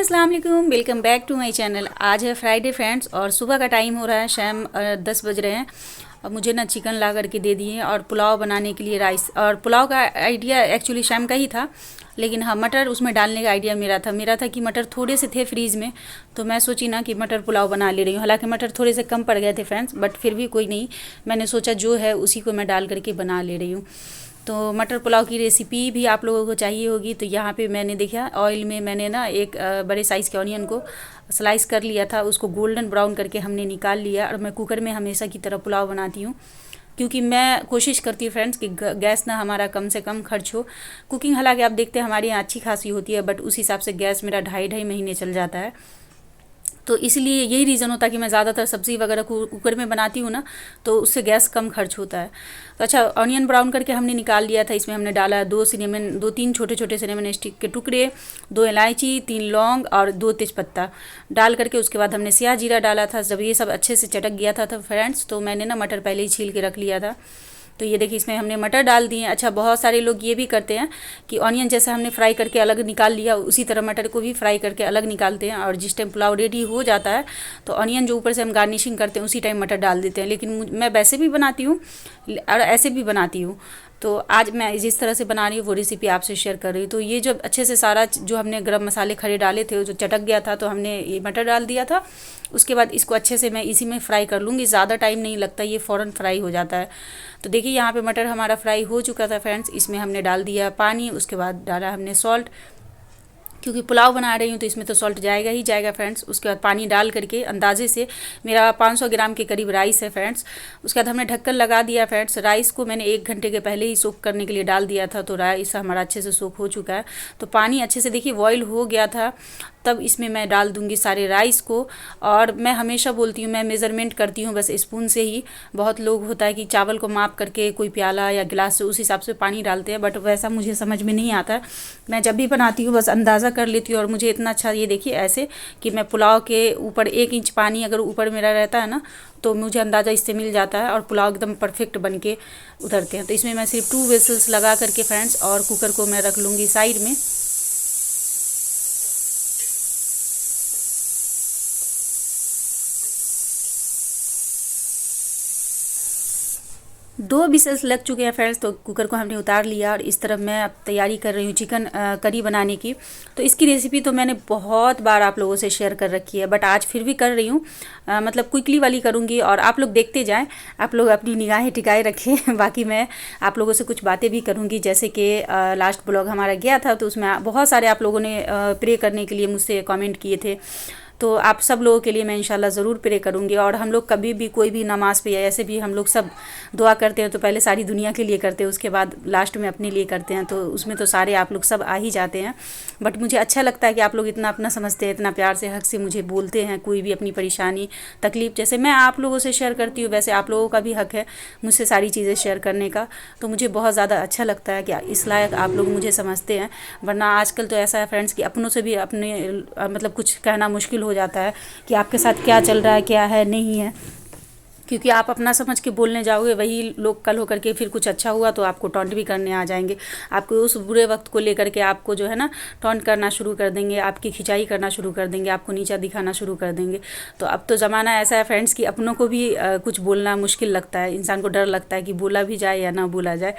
अस्सलाम वालेकुम, welcome back to my channel. आज है फ्राइडे फ्रेंड्स और सुबह का टाइम हो रहा है, शाम 10 बज रहे हैं। और मुझे ना चिकन ला करके दे दिए और पुलाव बनाने के लिए राइस। और पुलाव का आइडिया एक्चुअली शाम का ही था, लेकिन हाँ मटर उसमें डालने का आइडिया मेरा था कि मटर थोड़े से थे फ्रीज़ में, तो मैं सोची ना कि मटर पुलाव बना ले रही हूँ। हालांकि मटर थोड़े से कम पड़ गए थे फ्रेंड्स, बट फिर भी कोई नहीं, मैंने सोचा जो है उसी को मैं डाल करके बना ले रही हूँ। तो मटर पुलाव की रेसिपी भी आप लोगों को चाहिए होगी, तो यहाँ पे मैंने देखा ऑयल में मैंने ना एक बड़े साइज़ के ऑनियन को स्लाइस कर लिया था, उसको गोल्डन ब्राउन करके हमने निकाल लिया। और मैं कुकर में हमेशा की तरह पुलाव बनाती हूँ, क्योंकि मैं कोशिश करती हूँ फ्रेंड्स कि गैस ना हमारा कम से कम खर्च हो। कुकिंग हालांकि आप देखते हैं हमारे यहाँ अच्छी खासी होती है, बट उस हिसाब से गैस मेरा 2.5 महीने चल जाता है। तो इसलिए यही रीज़न होता है कि मैं ज़्यादातर सब्ज़ी वगैरह कुकर में बनाती हूँ ना, तो उससे गैस कम खर्च होता है। तो अच्छा, ऑनियन ब्राउन करके हमने निकाल लिया था। इसमें हमने डाला 2 तीन छोटे छोटे सिनेमन स्टिक के टुकड़े, 2 इलायची, 3 लौंग और 2 तेज़पत्ता डाल करके उसके बाद हमने स्याह जीरा डाला था। जब ये सब अच्छे से चटक गया था फ्रेंड्स, तो मैंने ना मटर पहले ही छील के रख लिया था। तो ये देखिए इसमें हमने मटर डाल दिए। अच्छा, बहुत सारे लोग ये भी करते हैं कि ऑनियन जैसे हमने फ्राई करके अलग निकाल लिया, उसी तरह मटर को भी फ्राई करके अलग निकालते हैं, और जिस टाइम पुलाव रेडी हो जाता है तो ऑनियन जो ऊपर से हम गार्निशिंग करते हैं उसी टाइम मटर डाल देते हैं। लेकिन मैं वैसे भी बनाती हूँ और ऐसे भी बनाती हूँ। तो आज मैं जिस तरह से बना रही हूँ वो रेसिपी आपसे शेयर कर रही हूँ। तो ये जब अच्छे से सारा जो हमने गरम मसाले खड़े डाले थे, जो चटक गया था, तो हमने ये मटर डाल दिया था। उसके बाद इसको अच्छे से मैं इसी में फ्राई कर लूँगी, ज़्यादा टाइम नहीं लगता, ये फ़ौरन फ्राई हो जाता है। तो देखिए यहाँ पे मटर हमारा फ्राई हो चुका था फ्रेंड्स। इसमें हमने डाल दिया पानी, उसके बाद डाला हमने सॉल्ट, क्योंकि पुलाव बना रही हूँ तो इसमें तो सॉल्ट जाएगा ही जाएगा फ्रेंड्स। उसके बाद पानी डाल करके अंदाजे से मेरा 500 ग्राम के करीब राइस है फ्रेंड्स। उसके बाद हमने ढक्कन लगा दिया फ्रेंड्स। राइस को मैंने 1 घंटे के पहले ही सोक करने के लिए डाल दिया था, तो राइस हमारा अच्छे से सोक हो चुका है। तो पानी अच्छे से देखिए बॉईल हो गया था, तब इसमें मैं डाल दूंगी सारे राइस को। और मैं हमेशा बोलती हूँ, मैं मेज़रमेंट करती हूँ बस स्पून से ही। बहुत लोग होता है कि चावल को माप करके कोई प्याला या गिलास से उस हिसाब से पानी डालते हैं, बट वैसा मुझे समझ में नहीं आता। मैं जब भी बनाती हूँ बस अंदाज़ा कर लेती हूँ। और मुझे इतना अच्छा, ये देखिए ऐसे कि मैं पुलाव के ऊपर 1 इंच पानी अगर ऊपर मेरा रहता है ना, तो मुझे अंदाज़ा इससे मिल जाता है और पुलाव एकदम परफेक्ट बन के उतरते हैं। तो इसमें मैं सिर्फ 2 विसल्स लगा करके फ्रेंड्स और कुकर को मैं रख लूँगी साइड में। दो विसल्स लग चुके हैं फ्रेंड्स, तो कुकर को हमने उतार लिया। और इस तरफ मैं अब तैयारी कर रही हूँ चिकन करी बनाने की। तो इसकी रेसिपी तो मैंने बहुत बार आप लोगों से शेयर कर रखी है, बट आज फिर भी कर रही हूँ। मतलब क्विकली वाली करूँगी और आप लोग देखते जाएं, आप लोग अपनी निगाहें टिकाए रखें। बाकी मैं आप लोगों से कुछ बातें भी करूँगी, जैसे कि लास्ट ब्लॉग हमारा गया था तो उसमें बहुत सारे आप लोगों ने प्रे करने के लिए मुझसे कमेंट किए थे। तो आप सब लोगों के लिए मैं इंशाल्लाह ज़रूर प्रे करूँगी। और हम लोग कभी भी कोई भी नमाज़ पे या ऐसे भी हम लोग सब दुआ करते हैं तो पहले सारी दुनिया के लिए करते हैं, उसके बाद लास्ट में अपने लिए करते हैं। तो उसमें तो सारे आप लोग सब आ ही जाते हैं। बट मुझे अच्छा लगता है कि आप लोग इतना अपना समझते हैं, इतना प्यार से हक से मुझे बोलते हैं। कोई भी अपनी परेशानी तकलीफ़ जैसे मैं आप लोगों से शेयर करती हूँ, वैसे आप लोगों का भी हक है मुझसे सारी चीज़ें शेयर करने का। तो मुझे बहुत ज़्यादा अच्छा लगता है कि इस लायक आप लोग मुझे समझते हैं। वरना आजकल तो ऐसा है फ्रेंड्स कि अपनों से भी अपने मतलब कुछ कहना मुश्किल हो जाता है कि आपके साथ क्या चल रहा है, क्या है नहीं है। क्योंकि आप अपना समझ के बोलने जाओगे, वही लोग कल होकर के फिर कुछ अच्छा हुआ तो आपको टॉन्ट भी करने आ जाएंगे। आपको उस बुरे वक्त को लेकर के आपको जो है ना टॉन्ट करना शुरू कर देंगे, आपकी खिंचाई करना शुरू कर देंगे, आपको नीचा दिखाना शुरू कर देंगे। तो अब तो ज़माना ऐसा है फ्रेंड्स कि अपनों को भी कुछ बोलना मुश्किल लगता है। इंसान को डर लगता है कि बोला भी जाए या ना बोला जाए,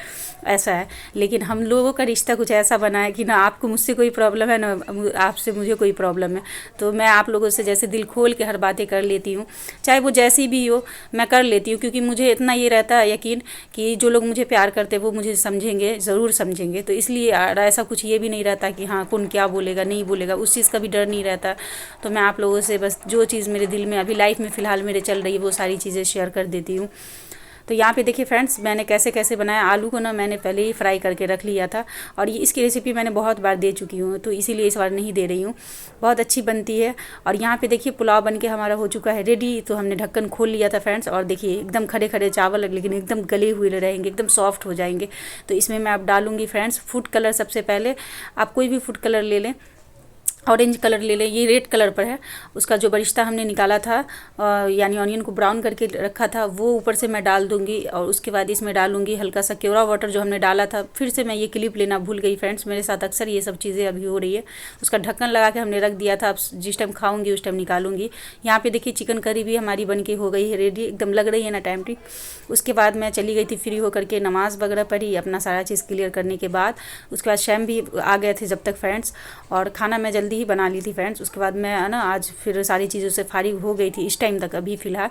ऐसा है। लेकिन हम लोगों का रिश्ता कुछ ऐसा बना है कि ना आपको मुझसे कोई प्रॉब्लम है, ना आपसे मुझे कोई प्रॉब्लम है। तो मैं आप लोगों से जैसे दिल खोल के हर बातें कर लेती हूँ, चाहे वो जैसी भी हो मैं कर लेती हूँ। क्योंकि मुझे इतना ये रहता है यकीन कि जो लोग मुझे प्यार करते हैं वो मुझे समझेंगे, ज़रूर समझेंगे। तो इसलिए ऐसा कुछ ये भी नहीं रहता कि हाँ कौन क्या बोलेगा नहीं बोलेगा, उस चीज़ का भी डर नहीं रहता। तो मैं आप लोगों से बस जो चीज़ मेरे दिल में अभी लाइफ में फ़िलहाल मेरे चल रही है वो सारी चीज़ें शेयर कर देती हूँ। तो यहाँ पे देखिए फ्रेंड्स मैंने कैसे कैसे बनाया। आलू को ना मैंने पहले ही फ्राई करके रख लिया था, और ये इसकी रेसिपी मैंने बहुत बार दे चुकी हूँ, तो इसीलिए इस बार नहीं दे रही हूँ। बहुत अच्छी बनती है। और यहाँ पे देखिए पुलाव बन के हमारा हो चुका है रेडी। तो हमने ढक्कन खोल लिया था फ्रेंड्स, और देखिए एकदम खड़े खड़े चावल, लेकिन एकदम गले हुए रहेंगे, एकदम सॉफ्ट हो जाएंगे। तो इसमें मैं अब डालूँगी फ्रेंड्स फूड कलर। सबसे पहले आप कोई भी फूड कलर ले लें, ऑरेंज कलर ले लें, ये रेड कलर पर है। उसका जो बरिश्ता हमने निकाला था यानी ऑनियन को ब्राउन करके रखा था वो ऊपर से मैं डाल दूंगी। और उसके बाद इसमें डालूंगी हल्का सा केवड़ा वाटर जो हमने डाला था। फिर से मैं ये क्लिप लेना भूल गई फ्रेंड्स, मेरे साथ अक्सर ये सब चीज़ें अभी हो रही है। उसका ढक्कन लगा के हमने रख दिया था, अब जिस टाइम खाऊंगी उस टाइम निकालूंगी। यहाँ पे देखिए चिकन करी भी हमारी बन के हो गई है रेडी, एकदम लग रही है ना टाइम टी। उसके बाद मैं चली गई थी फ्री होकर के, नमाज़ वगैरह पढ़ी अपना सारा चीज़ क्लियर करने के बाद। उसके बाद शैम भी आ गए थे जब तक फ्रेंड्स, और खाना मैं जल्दी ही बना ली थी फ्रेंड्स। उसके बाद मैं ना आज फिर सारी चीज़ों से फारिग हो गई थी इस टाइम तक अभी फ़िलहाल।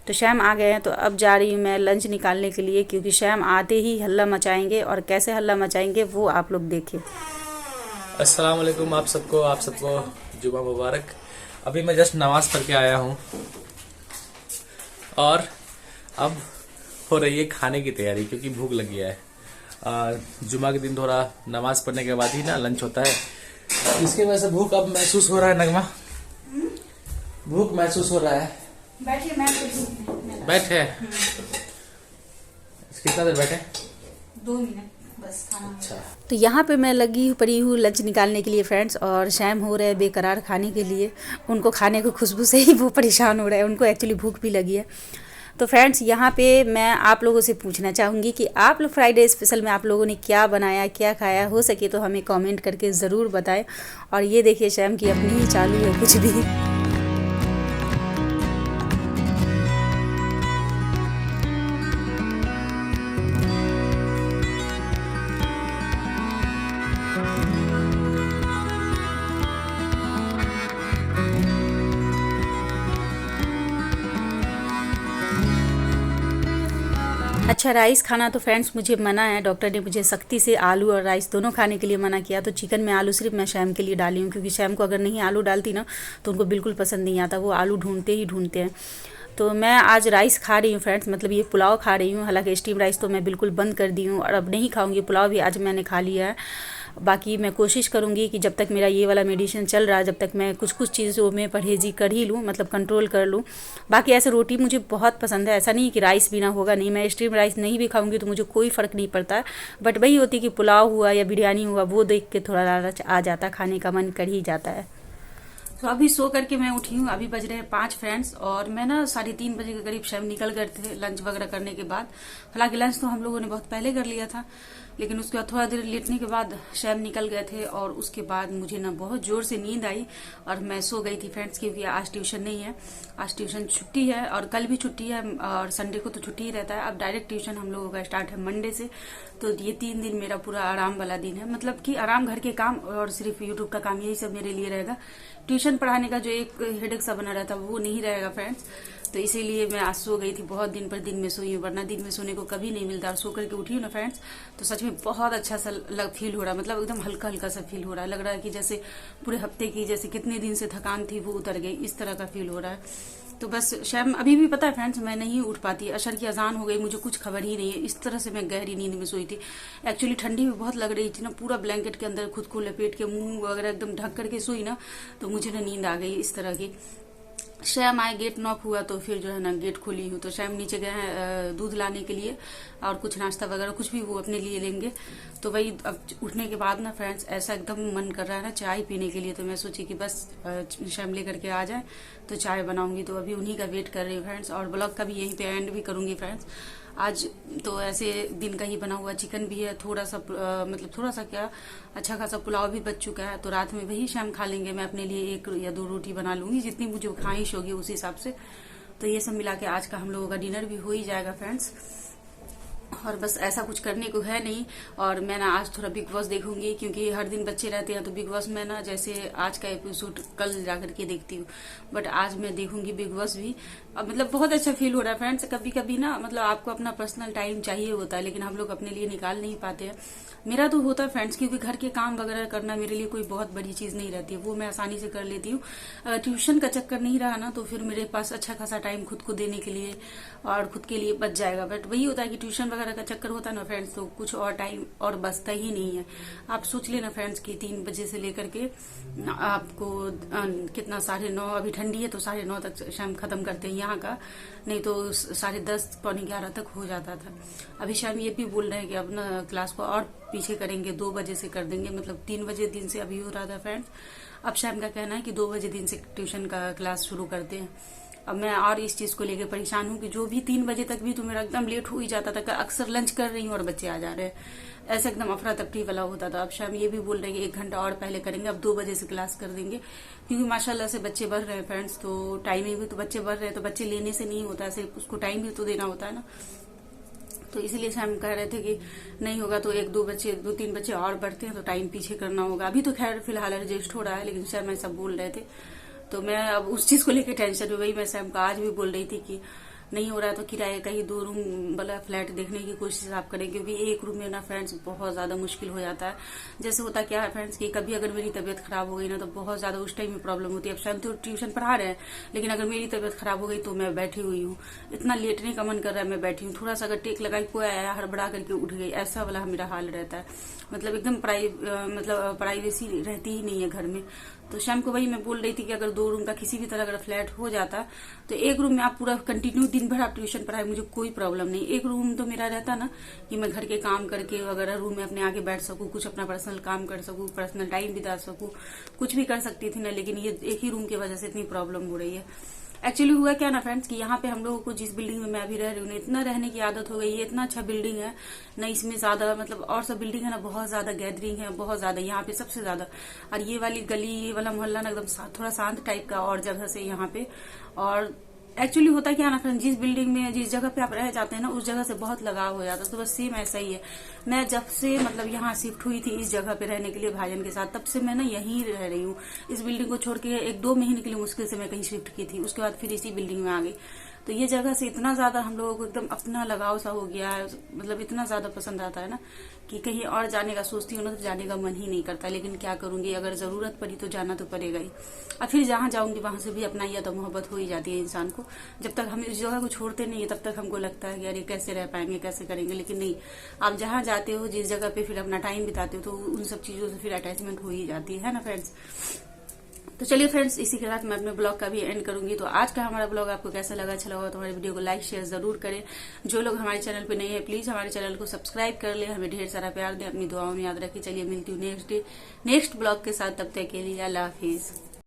तो शैम आ गए हैं, तो अब जा रही हूँ मैं लंच निकालने के लिए, क्योंकि शैम आते ही हल्ला मचाएंगे, और कैसे हल्ला मचाएंगे वो आप लोग देखिए। अस्सलाम वालेकुम आप सबको जुमा मुबारक। अभी मैं जस्ट नमाज पढ़ के आया हूँ और अब हो रही है खाने की तैयारी, क्योंकि भूख लग गया है। जुमा के दिन थोड़ा नमाज पढ़ने के बाद ही ना लंच होता है, इसकी वजह से भूख अब महसूस हो रहा है। नगमा, भूख महसूस हो रहा है। बैठे कितना देर बैठे? 2 मिनट बस खाना। अच्छा, तो यहाँ पे मैं लगी पड़ी हूँ लंच निकालने के लिए फ्रेंड्स, और शैम हो रहे हैं बेकरार खाने के लिए। उनको खाने को खुशबू से ही वो परेशान हो रहे हैं, उनको एक्चुअली भूख भी लगी है। तो फ्रेंड्स यहाँ पे मैं आप लोगों से पूछना चाहूँगी कि आप लोग फ्राइडे स्पेशल में आप लोगों ने क्या बनाया, क्या खाया, हो सके तो हमें कमेंट करके ज़रूर बताएं। और ये देखिए शैम की अपनी ही चालू है कुछ भी। अच्छा, राइस खाना तो फ्रेंड्स मुझे मना है, डॉक्टर ने मुझे सख्ती से आलू और राइस दोनों खाने के लिए मना किया। तो चिकन में आलू सिर्फ मैं शैम के लिए डाली हूँ, क्योंकि शैम को अगर नहीं आलू डालती ना तो उनको बिल्कुल पसंद नहीं आता, वो आलू ढूंढते ही ढूंढते हैं। तो मैं आज राइस खा रही हूँ फ्रेंड्स, मतलब ये पुलाव खा रही हूँ। हालांकि स्टीम राइस तो मैं बिल्कुल बंद कर दी हूँ और अब नहीं खाऊंगी, पुलाव भी आज मैंने खा लिया है। बाकी मैं कोशिश करूँगी कि जब तक मेरा ये वाला मेडिसिन चल रहा है, जब तक मैं कुछ कुछ चीज़ों में परहेज़ी कर ही लूँ, मतलब कंट्रोल कर लूँ। बाकी ऐसे रोटी मुझे बहुत पसंद है, ऐसा नहीं कि राइस भी ना होगा, नहीं, मैं स्टीम राइस नहीं भी खाऊंगी तो मुझे कोई फ़र्क नहीं पड़ता। बट वही होती कि पुलाव हुआ या बिरयानी हुआ, वो देख के थोड़ा लालच आ जाता, खाने का मन कर ही जाता है। तो अभी सो करके मैं उठी हूँ, अभी बज रहे हैं 5 फ्रेंड्स, और मैं ना 3:30 बजे के करीब शैम निकल गए थे लंच वगैरह करने के बाद। हालांकि लंच तो हम लोगों ने बहुत पहले कर लिया था, लेकिन उसके बाद थोड़ा देर लेटने के बाद शैम निकल गए थे। और उसके बाद मुझे ना बहुत जोर से नींद आई और मैं सो गई थी फ्रेंड्स, क्योंकि आज ट्यूशन नहीं है, आज ट्यूशन छुट्टी है और कल भी छुट्टी है और संडे को तो छुट्टी ही रहता है। अब डायरेक्ट ट्यूशन हम लोगों का स्टार्ट है मंडे से। तो ये 3 दिन मेरा पूरा आराम वाला दिन है, मतलब कि आराम, घर के काम और सिर्फ यूट्यूब का काम, यही सब मेरे लिए रहेगा। ट्यूशन पढ़ाने का जो एक हेडेक सा बना रहता वो नहीं रहेगा फ्रेंड्स। तो इसीलिए मैं आज सो गई थी, बहुत दिन पर दिन में सोई हूँ, वरना दिन में सोने को कभी नहीं मिलता। और सो करके उठी हूँ ना फ्रेंड्स, तो सच में बहुत अच्छा सा फील हो रहा है, मतलब एकदम हल्का हल्का सा फील हो रहा है। लग रहा है कि जैसे पूरे हफ्ते की, जैसे कितने दिन से थकान थी वो उतर गई, इस तरह का फील हो रहा है। तो बस शैम अभी भी, पता है फ्रेंड्स, मैं नहीं उठ पाती, अशर की अजान हो गई, मुझे कुछ खबर ही नहीं है। इस तरह से मैं गहरी नींद में सोई थी। एक्चुअली ठंडी भी बहुत लग रही थी ना, पूरा ब्लैंकेट के अंदर खुद को लपेट के मुंह वगैरह एकदम ढक करके सोई ना, तो मुझे ना नींद आ गई इस तरह की। शैम आए, गेट नॉक हुआ, तो फिर जो है ना गेट खोली हूँ। तो शैम नीचे गए हैं दूध लाने के लिए और कुछ नाश्ता वगैरह कुछ भी वो अपने लिए लेंगे। तो वही अब उठने के बाद ना फ्रेंड्स ऐसा एकदम मन कर रहा है ना चाय पीने के लिए। तो मैं सोची कि बस शैम लेकर के आ जाए तो चाय बनाऊंगी। तो अभी उन्हीं का वेट कर रही हूँ फ्रेंड्स, और ब्लॉग का भी यहीं पे एंड भी करूंगी फ्रेंड्स। आज तो ऐसे दिन का ही बना हुआ चिकन भी है, थोड़ा सा मतलब थोड़ा सा क्या, अच्छा खासा पुलाव भी बच चुका है। तो रात में वही शाम खा लेंगे। मैं अपने लिए 1 या 2 रोटी बना लूंगी, जितनी मुझे ख्वाहिश होगी उस हिसाब से। तो ये सब मिला के आज का हम लोगों का डिनर भी हो ही जाएगा फ्रेंड्स। और बस ऐसा कुछ करने को है नहीं। और मैं ना आज थोड़ा बिग बॉस देखूंगी, क्योंकि हर दिन बच्चे रहते हैं तो बिग बॉस में ना, जैसे आज का एपिसोड कल जाकर के देखती हूँ, बट आज मैं देखूंगी बिग बॉस भी। मतलब बहुत अच्छा फील हो रहा है फ्रेंड्स। कभी कभी ना, मतलब आपको अपना पर्सनल टाइम चाहिए होता है, लेकिन हम लोग अपने लिए निकाल नहीं पाते हैं। मेरा तो होता है फ्रेंड्स, क्योंकि घर के काम वगैरह करना मेरे लिए कोई बहुत बड़ी चीज नहीं रहती है, वो मैं आसानी से कर लेती हूँ। अगर ट्यूशन का चक्कर नहीं रहा ना, तो फिर मेरे पास अच्छा खासा टाइम खुद को देने के लिए और खुद के लिए बच जाएगा। बट वही होता है कि ट्यूशन वगैरह का चक्कर होता है ना फ्रेंड्स, तो कुछ और टाइम और बचता ही नहीं है। आप सोच लेना फ्रेंड्स कि 3 बजे से लेकर के आपको कितना 9:30, अभी ठंडी है तो 9:30 तक शाम खत्म करते हैं यहाँ का, नहीं तो 10:30 पौने 11 तक हो जाता था। अभी शाम ये भी बोल रहे हैं कि अब ना क्लास को और पीछे करेंगे, 2 बजे से कर देंगे, मतलब 3 बजे दिन से अभी हो रहा था फ्रेंड्स। अब शैम का कहना है कि 2 बजे दिन से ट्यूशन का क्लास शुरू करते हैं। अब मैं और इस चीज को लेकर परेशान हूँ कि जो भी 3 बजे तक भी तो मेरा एकदम लेट हो ही जाता था, अक्सर लंच कर रही हूँ और बच्चे आ जा रहे हैं, ऐसे एकदम अफरा तफरी वाला होता था। अब शाम ये भी बोल रहे हैं कि 1 घंटा और पहले करेंगे, अब 2 बजे से क्लास कर देंगे, क्योंकि माशाल्लाह से बच्चे बढ़ रहे हैं फ्रेंड्स। तो टाइमिंग भी तो बच्चे बढ़ रहे हैं, तो बच्चे लेने से नहीं होता, सिर्फ उसको टाइम भी तो देना होता है ना। तो इसीलिए हम कह रहे थे कि नहीं होगा तो 2-3 बच्चे और बढ़ते हैं तो टाइम पीछे करना होगा। अभी तो खैर फिलहाल एडजस्ट हो रहा है, लेकिन सर मैं सब बोल रहे थे, तो मैं अब उस चीज को लेकर टेंशन में, वही मैं सैम को आज भी बोल रही थी कि नहीं हो रहा तो किराए का ही 2 रूम वाला फ्लैट देखने की कोशिश आप करें, क्योंकि 1 रूम में ना फ्रेंड्स बहुत ज्यादा मुश्किल हो जाता है। जैसे होता क्या है फ्रेंड्स कि कभी अगर मेरी तबीयत खराब हो गई ना तो बहुत ज्यादा उस टाइम में प्रॉब्लम होती है। अब शायद तो ट्यूशन पढ़ा रहे हैं, लेकिन अगर मेरी तबीयत खराब हो गई तो मैं बैठी हुई हूँ, इतना लेटने का मन कर रहा है, मैं बैठी हूँ, थोड़ा सा अगर टेक लगाई कोई आया हड़बड़ा करके उठ गई, ऐसा वाला मेरा हाल रहता है। मतलब एकदम प्राइवेसी रहती ही नहीं है घर में। तो शाम को वही मैं बोल रही थी कि अगर 2 रूम का किसी भी तरह अगर फ्लैट हो जाता तो 1 रूम में आप पूरा कंटिन्यू दिन भर आप ट्यूशन पढ़ाए, मुझे कोई प्रॉब्लम नहीं। 1 रूम तो मेरा रहता ना कि मैं घर के काम करके अगर रूम में अपने आगे बैठ सकूं, कुछ अपना पर्सनल काम कर सकूं, पर्सनल टाइम बिता सकूं, कुछ भी कर सकती थी ना। लेकिन ये 1 ही रूम की वजह से इतनी प्रॉब्लम हो रही है। एक्चुअली हुआ क्या ना फ्रेंड्स कि यहाँ पे हम लोगों को जिस बिल्डिंग में मैं अभी रह रही हूँ, इतना रहने की आदत हो गई है, इतना अच्छा बिल्डिंग है ना, इसमें ज्यादा मतलब और सब बिल्डिंग है ना बहुत ज्यादा गैदरिंग है, बहुत ज्यादा यहाँ पे सबसे ज्यादा। और ये वाली गली, ये वाला मोहल्ला ना एकदम थोड़ा शांत टाइप का और जगह से यहाँ पे। और एक्चुअली होता क्या ना फ्रेंड, जिस बिल्डिंग में जिस जगह पे आप रह जाते हैं ना उस जगह से बहुत लगाव हो जाता है। तो बस सेम ऐसा ही है। मैं जब से मतलब यहाँ शिफ्ट हुई थी इस जगह पे रहने के लिए भाईजान के साथ, तब से मैं ना यहीं रह रही हूँ। इस बिल्डिंग को छोड़ के 1-2 महीने के लिए मुश्किल से मैं कहीं शिफ्ट की थी, उसके बाद फिर इसी बिल्डिंग में आ गई। तो ये जगह से इतना ज्यादा हम लोगों को एकदम अपना लगाव सा हो गया है, मतलब इतना ज्यादा पसंद आता है ना कि कहीं और जाने का सोचती हूँ ना तो जाने का मन ही नहीं करता। लेकिन क्या करूंगी, अगर जरूरत पड़ी तो जाना तो पड़ेगा ही। और फिर जहां जाऊंगी वहां से भी अपना या तो मोहब्बत हो ही जाती है इंसान को। जब तक हम इस जगह को छोड़ते नहीं है तब तक हमको लगता है कि अरे कैसे रह पाएंगे, कैसे करेंगे। लेकिन नहीं, आप जहां जाते हो, जिस जगह पे फिर अपना टाइम बिताते हो, तो उन सब चीजों से फिर अटैचमेंट हो ही जाती है ना फ्रेंड्स। तो चलिए फ्रेंड्स, इसी के साथ मैं अपने ब्लॉग का भी एंड करूंगी। तो आज का हमारा ब्लॉग आपको कैसा लगा, अच्छा लगा तो हमारे वीडियो को लाइक शेयर जरूर करें। जो लोग हमारे चैनल पे नए हैं प्लीज हमारे चैनल को सब्सक्राइब कर ले, हमें ढेर सारा प्यार दें, अपनी दुआओं में याद रखें। चलिए मिलती हूँ नेक्स्ट ब्लॉग के साथ, तब तक के लिए अल्लाह हाफिज।